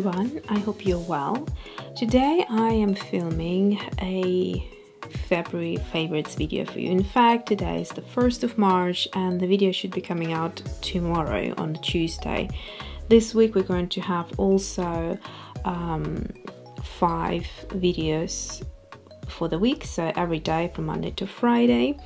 everyone, I hope you're well. Today I am filming a February favorites video for you. In fact, today is the 1st of March and the video should be coming out tomorrow on Tuesday. This week we're going to have also 5 videos for the week, so every day from Monday to Friday.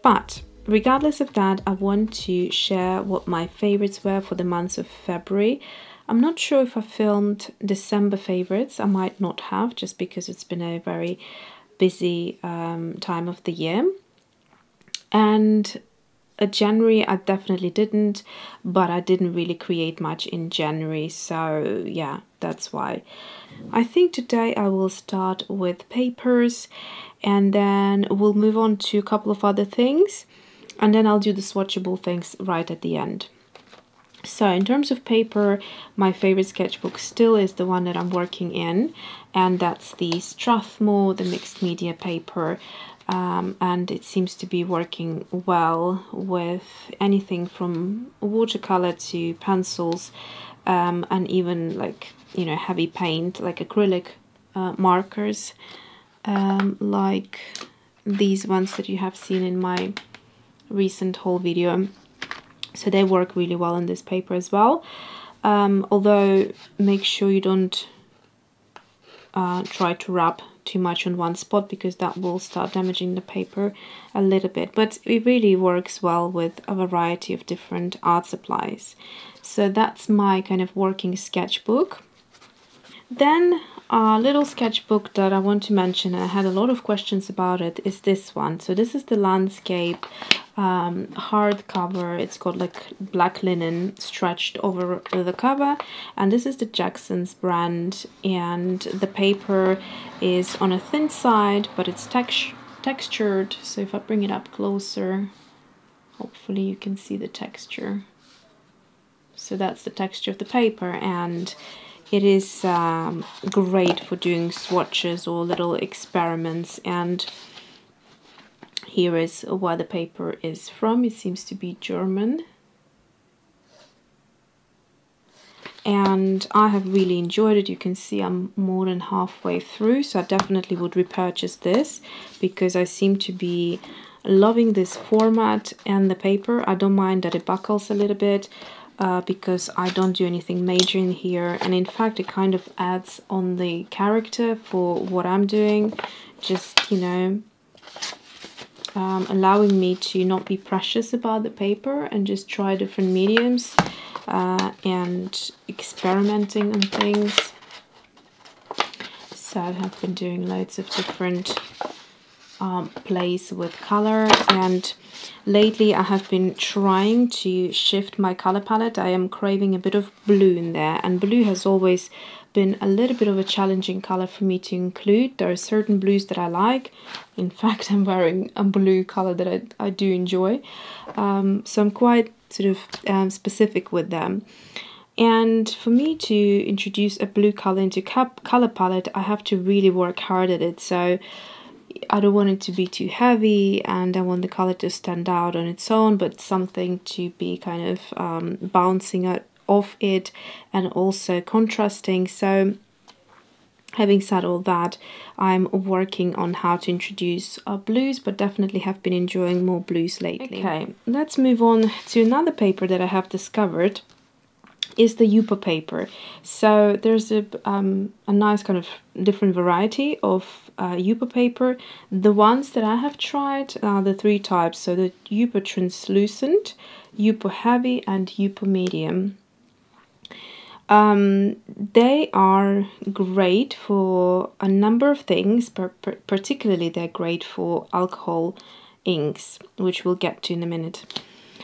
But regardless of that, I want to share what my favorites were for the month of February. I'm not sure if I filmed December favorites. I might not have, just because it's been a very busy time of the year. And January I definitely didn't, but I didn't really create much in January, so yeah, that's why. I think today I will start with papers and then we'll move on to a couple of other things, and then I'll do the swatchable things right at the end. So in terms of paper, my favorite sketchbook still is the one that I'm working in, and that's the Strathmore, the mixed media paper, and it seems to be working well with anything from watercolor to pencils, and even like, you know, heavy paint like acrylic markers, like these ones that you have seen in my recent haul video. So they work really well in this paper as well, although make sure you don't try to rub too much on one spot, because that will start damaging the paper a little bit. But it really works well with a variety of different art supplies. So that's my kind of working sketchbook. Then a little sketchbook that I want to mention, and I had a lot of questions about it, is this one. So this is the landscape hardcover. It's got like black linen stretched over the cover, and this is the Jackson's brand, and the paper is on a thin side, but it's textured. So if I bring it up closer, hopefully you can see the texture. So that's the texture of the paper, and it is great for doing swatches or little experiments. And here is where the paper is from. It seems to be German. And I have really enjoyed it. You can see I'm more than halfway through, so I definitely would repurchase this because I seem to be loving this format and the paper. I don't mind that it buckles a little bit, because I don't do anything major in here, and in fact it kind of adds on the character for what I'm doing, just, you know, allowing me to not be precious about the paper and just try different mediums and experimenting on things. So I have been doing loads of different plays with color, and lately I have been trying to shift my color palette. I am craving a bit of blue in there, and blue has always been a little bit of a challenging color for me to include. There are certain blues that I like. In fact, I'm wearing a blue color that I do enjoy, so I'm quite sort of specific with them. And for me to introduce a blue color into color palette, I have to really work hard at it. So I don't want it to be too heavy, and I want the color to stand out on its own, but something to be kind of bouncing off it and also contrasting. So having said all that, I'm working on how to introduce blues, but definitely have been enjoying more blues lately. Okay, let's move on to another paper that I have discovered. Is the Yupo paper. So there's a nice kind of different variety of Yupo paper. The ones that I have tried are the 3 types. So the Yupo translucent, Yupo heavy, and Yupo medium. They are great for a number of things, but particularly they're great for alcohol inks, which we'll get to in a minute.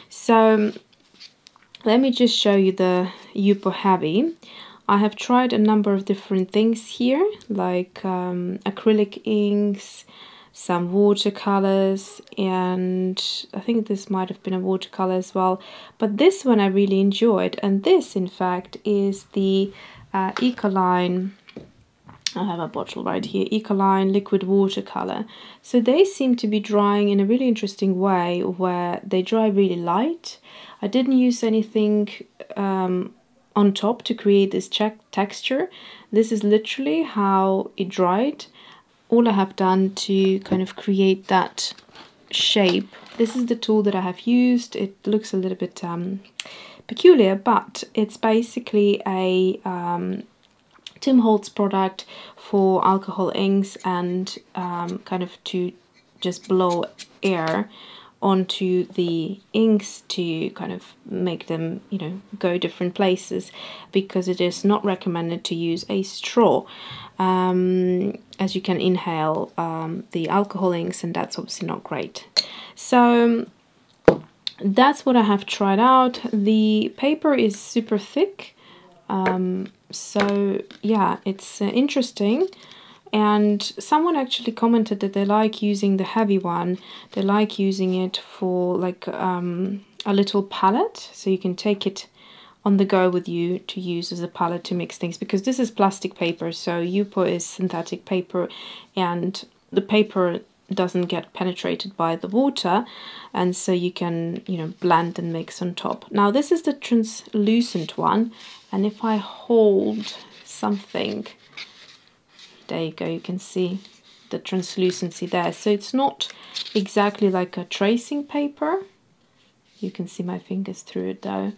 So let me just show you the Yupo Heavy. I have tried a number of different things here, like acrylic inks, some watercolors, and I think this might have been a watercolor as well. But this one I really enjoyed, and this in fact is the Ecoline. I have a bottle right here, Ecoline liquid watercolor. So they seem to be drying in a really interesting way, where they dry really light. I didn't use anything on top to create this texture. This is literally how it dried. All I have done to kind of create that shape. This is the tool that I have used. It looks a little bit peculiar, but it's basically a Tim Holtz product for alcohol inks and kind of to just blow air onto the inks to kind of make them, you know, go different places, because it is not recommended to use a straw, as you can inhale the alcohol inks, and that's obviously not great. So that's what I have tried out. The paper is super thick, so yeah, it's interesting. And someone actually commented that they like using the heavy one. They like using it for like a little palette, so you can take it on the go with you to use as a palette to mix things, because this is plastic paper, so Yupo is synthetic paper, and the paper doesn't get penetrated by the water, and so you can, you know, blend and mix on top. Now this is the translucent one, and if I hold something, there you go, you can see the translucency there. So it's not exactly like a tracing paper. You can see my fingers through it though,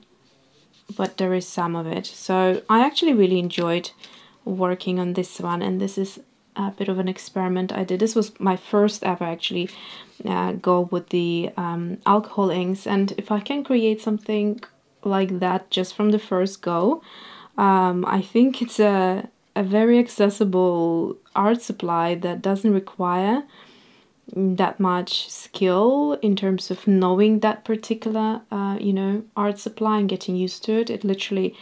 but there is some of it. So I actually really enjoyed working on this one, and this is a bit of an experiment I did. This was my first ever actually go with the alcohol inks, and if I can create something like that just from the first go, I think it's a very accessible art supply that doesn't require that much skill in terms of knowing that particular you know, art supply and getting used to it. It literally,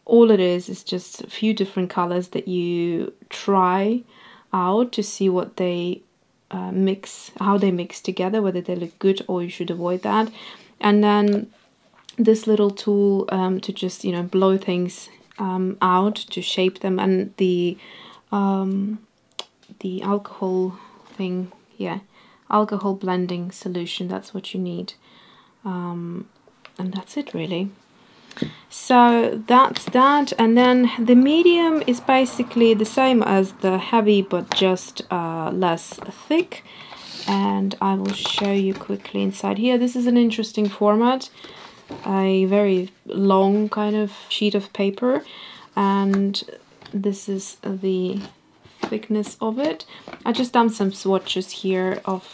all it is just a few different colors that you try out to see what they mix, how they mix together, whether they look good or you should avoid that. And then this little tool to just, you know, blow things out to shape them, and the alcohol thing, yeah, alcohol blending solution, that's what you need, and that's it really. So that's that. And then the medium is basically the same as the heavy, but just less thick, and I will show you quickly inside here. This is an interesting format, a very long kind of sheet of paper, and this is the thickness of it. I just done some swatches here of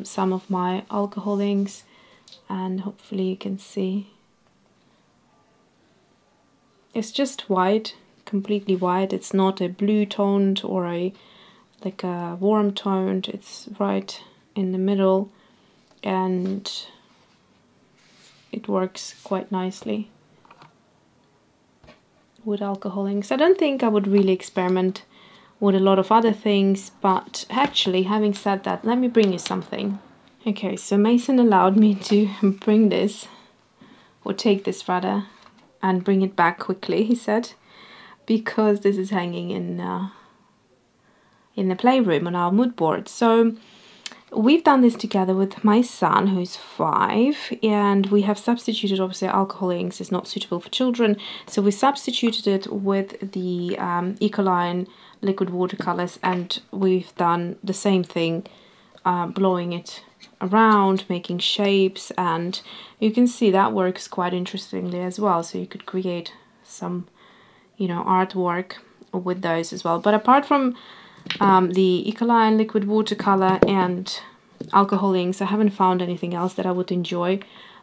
some of my alcohol inks, and hopefully you can see it's just white, completely white. It's not a blue toned or a like a warm toned, it's right in the middle, and it works quite nicely with alcohol inks. I don't think I would really experiment with a lot of other things, but actually, having said that, let me bring you something. Okay, so Mason allowed me to bring this, or take this rather, and bring it back quickly, he said, because this is hanging in the playroom on our mood board. So we've done this together with my son, who's 5, and we have substituted, obviously alcohol inks is not suitable for children, so we substituted it with the Acrylic liquid watercolors, and we've done the same thing, blowing it around, making shapes, and you can see that works quite interestingly as well. So you could create some, you know, artwork with those as well. But apart from the Acrylic liquid watercolor and alcohol inks, I haven't found anything else that I would enjoy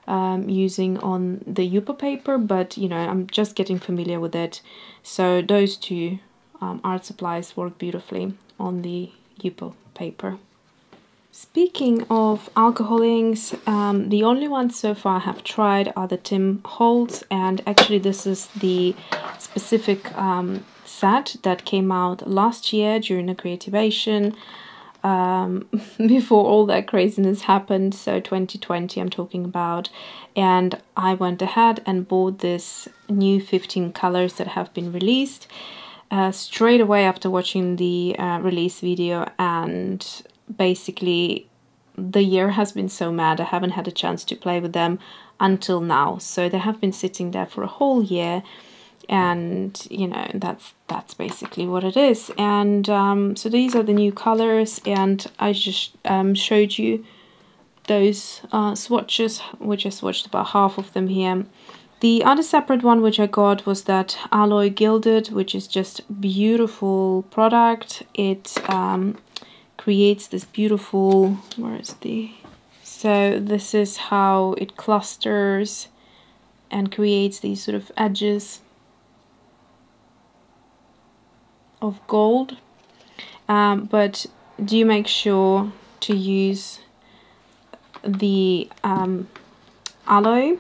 using on the Yupo paper, but you know, I'm just getting familiar with it. So those two art supplies work beautifully on the Yupo paper. Speaking of alcohol inks, the only ones so far I have tried are the Tim Holtz, and actually this is the specific set that came out last year during the Creativation, before all that craziness happened, so 2020 I'm talking about, and I went ahead and bought this new 15 colors that have been released straight away after watching the release video, and basically the year has been so mad I haven't had a chance to play with them until now. So they have been sitting there for a whole year, and you know, that's basically what it is. And so these are the new colors, and I just showed you those swatches, which I swatched about half of them here. The other separate one which I got was that Alloy Gilded, which is just beautiful product. It creates this beautiful, where is the, so this is how it clusters and creates these sort of edges of gold. But do make sure to use the alloy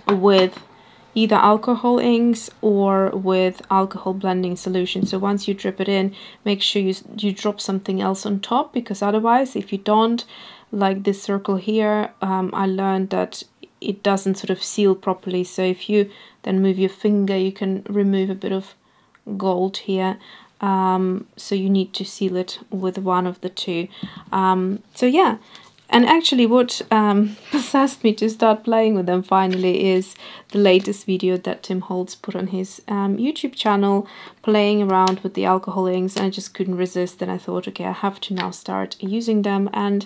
with either alcohol inks or with alcohol blending solution. So once you drip it in, make sure you drop something else on top, because otherwise, if you don't, like this circle here, I learned that it doesn't sort of seal properly. So if you then move your finger, you can remove a bit of gold here. So you need to seal it with one of the two. So yeah. And actually what possessed me to start playing with them finally is the latest video that Tim Holtz put on his YouTube channel, playing around with the alcohol inks, and I just couldn't resist, and I thought, okay, I have to now start using them, and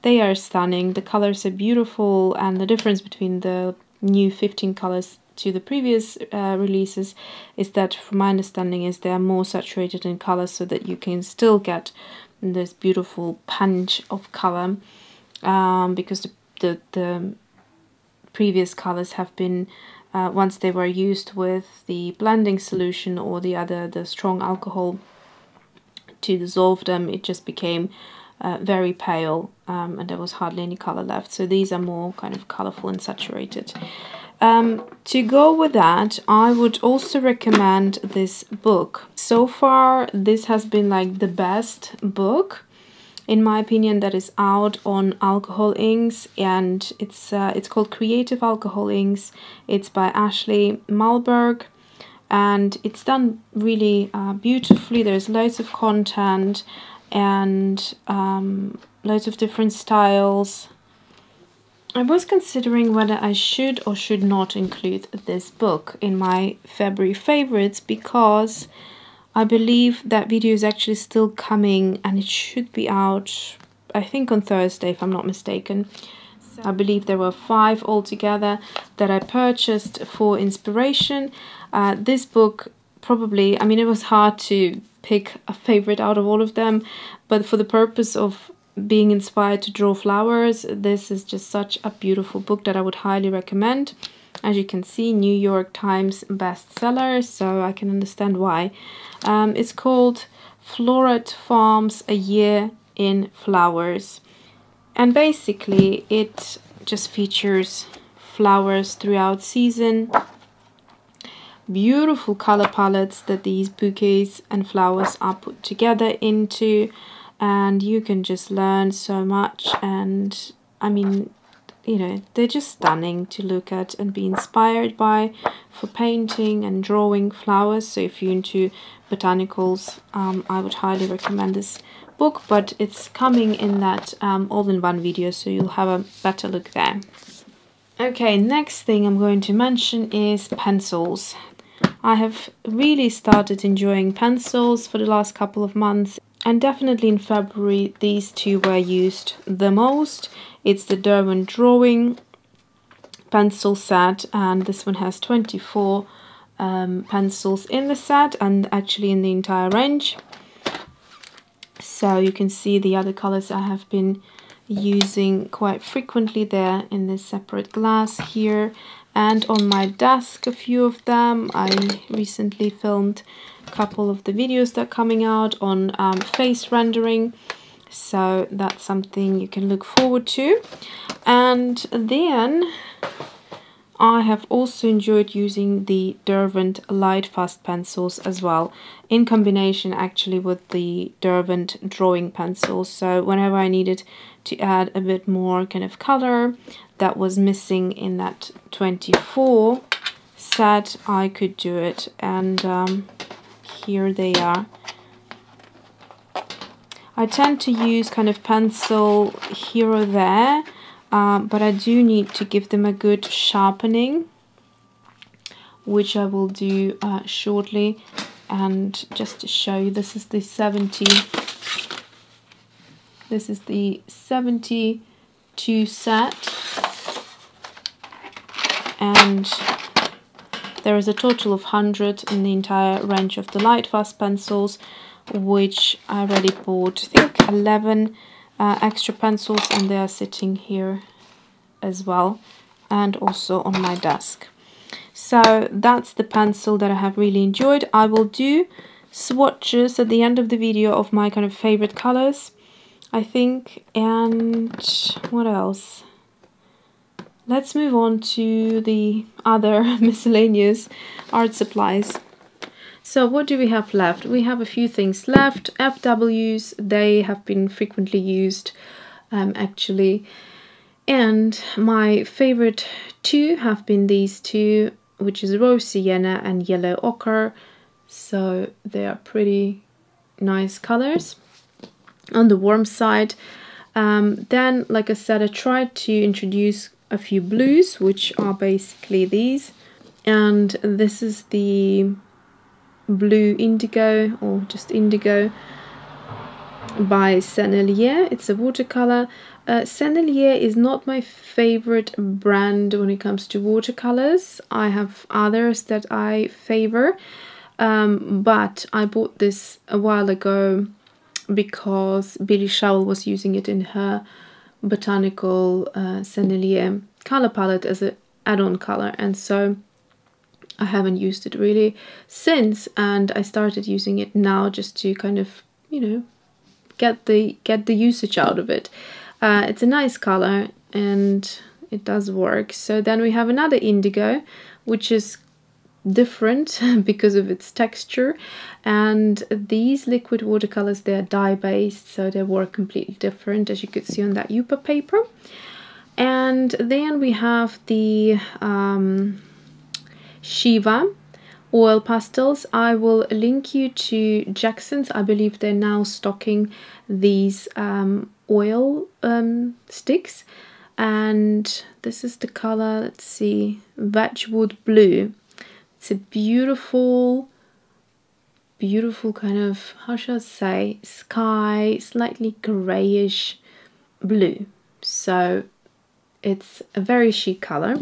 they are stunning. The colors are beautiful, and the difference between the new 15 colors to the previous releases is that, from my understanding, is they are more saturated in color, so that you can still get this beautiful punch of color. Because the previous colors have been, once they were used with the blending solution or the strong alcohol to dissolve them, it just became very pale, and there was hardly any color left. So these are more kind of colorful and saturated. To go with that, I would also recommend this book. So far, this has been like the best book, in my opinion, that is out on alcohol inks, and it's called Creative Alcohol Inks. It's by Ashley Malberg, and it's done really beautifully. There's loads of content and loads of different styles. I was considering whether I should or should not include this book in my February favorites, because I believe that video is actually still coming, and it should be out, I think, on Thursday, if I'm not mistaken. So I believe there were 5 altogether that I purchased for inspiration. This book probably, I mean, it was hard to pick a favorite out of all of them, but for the purpose of being inspired to draw flowers, this is just such a beautiful book that I would highly recommend. As you can see, New York Times bestseller, so I can understand why. It's called Floret Farms, A Year in Flowers. And basically, it just features flowers throughout season. Beautiful color palettes that these bouquets and flowers are put together into. And you can just learn so much. And I mean, you know, they're just stunning to look at and be inspired by for painting and drawing flowers. So if you're into botanicals, I would highly recommend this book, but it's coming in that all-in-one video, so you'll have a better look there. Okay, next thing I'm going to mention is pencils. I have really started enjoying pencils for the last couple of months, and definitely in February these two were used the most. It's the Derwent Drawing pencil set, and this one has 24 pencils in the set, and actually in the entire range. So you can see the other colors I have been using quite frequently there in this separate glass here, and on my desk a few of them. I recently filmed a couple of the videos that are coming out on face rendering, so that's something you can look forward to. And then I have also enjoyed using the Derwent Light Fast pencils as well, in combination actually with the Derwent Drawing pencils. So whenever I needed to add a bit more kind of color that was missing in that 24 set, I could do it. And here they are. I tend to use kind of pencil here or there, but I do need to give them a good sharpening which I will do shortly. And just to show you, this is the 72 set, and there is a total of 100 in the entire range of the light fast pencils, which I already bought, I think 11 extra pencils, and they are sitting here as well, and also on my desk. So that's the pencil that I have really enjoyed. I will do swatches at the end of the video of my kind of favorite colors, I think. And what else? Let's move on to the other miscellaneous art supplies. So what do we have left? We have a few things left. FWs, they have been frequently used actually. And my favorite two have been these two, which is Rose Sienna and Yellow Ochre. So they are pretty nice colors on the warm side. Then, like I said, I tried to introduce a few blues, which are basically these. And this is the Blue Indigo, or just Indigo, by Sennelier. It's a watercolor. Sennelier is not my favorite brand when it comes to watercolors. I have others that I favor, but I bought this a while ago because Billy Showell was using it in her botanical Sennelier color palette as an add-on color, and so I haven't used it really since, and I started using it now just to kind of, you know, get the usage out of it. It's a nice color and it does work. So then we have another Indigo, which is different because of its texture, and these liquid watercolors, they're dye based, so they work completely different, as you could see on that Yupo paper. And then we have the Shiva oil pastels. I will link you to Jackson's. I believe they're now stocking these oil sticks, and this is the color, let's see, Vetchwood Blue. It's a beautiful kind of, how shall I say, sky, slightly grayish blue. So it's a very chic color.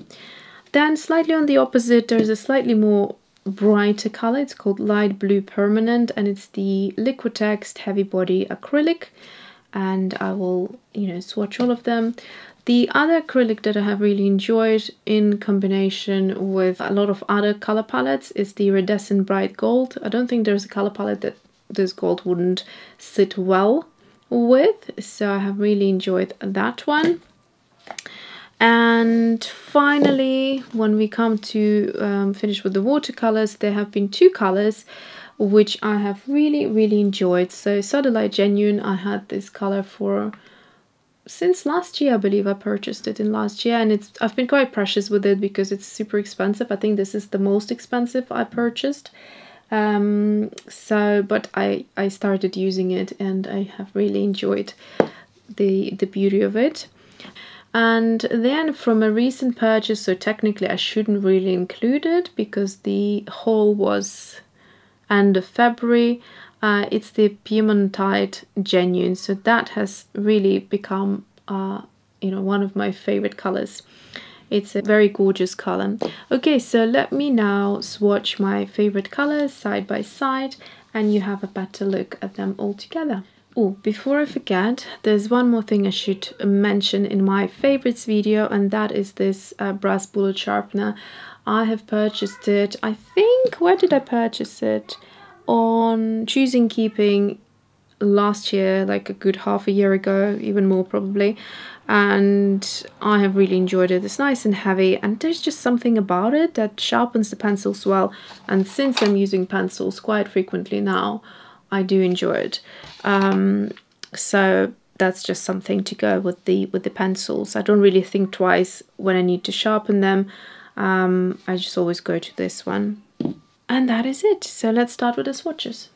Then slightly on the opposite, there's a slightly more brighter color. It's called Light Blue Permanent, and it's the Liquitex Heavy Body Acrylic. And I will, you know, swatch all of them. The other acrylic that I have really enjoyed in combination with a lot of other color palettes is the Iridescent Bright Gold. I don't think there's a color palette that this gold wouldn't sit well with, so I have really enjoyed that one. And finally, when we come to finish with the watercolors, there have been two colors which I have really enjoyed. So Sodalite Genuine, I had this color for since last year. I believe I purchased it in last year, and I've been quite precious with it because it's super expensive. I think this is the most expensive I purchased. But I started using it and I have really enjoyed the beauty of it. And then from a recent purchase, so technically I shouldn't really include it because the haul was end of February, it's the Piemontite Genuine. So that has really become you know, one of my favorite colors. It's a very gorgeous color. Okay, so let me now swatch my favorite colors side by side and you have a better look at them all together. Oh, before I forget, there's one more thing I should mention in my favorites video, and that is this brass bullet sharpener. I have purchased it, I think, where did I purchase it? On Choosing Keeping last year, like a good half a year ago, even more probably. And I have really enjoyed it. It's nice and heavy, and there's just something about it that sharpens the pencils well. And since I'm using pencils quite frequently now, I do enjoy it. So that's just something to go with the pencils. I don't really think twice when I need to sharpen them. I just always go to this one. And that is it. So let's start with the swatches.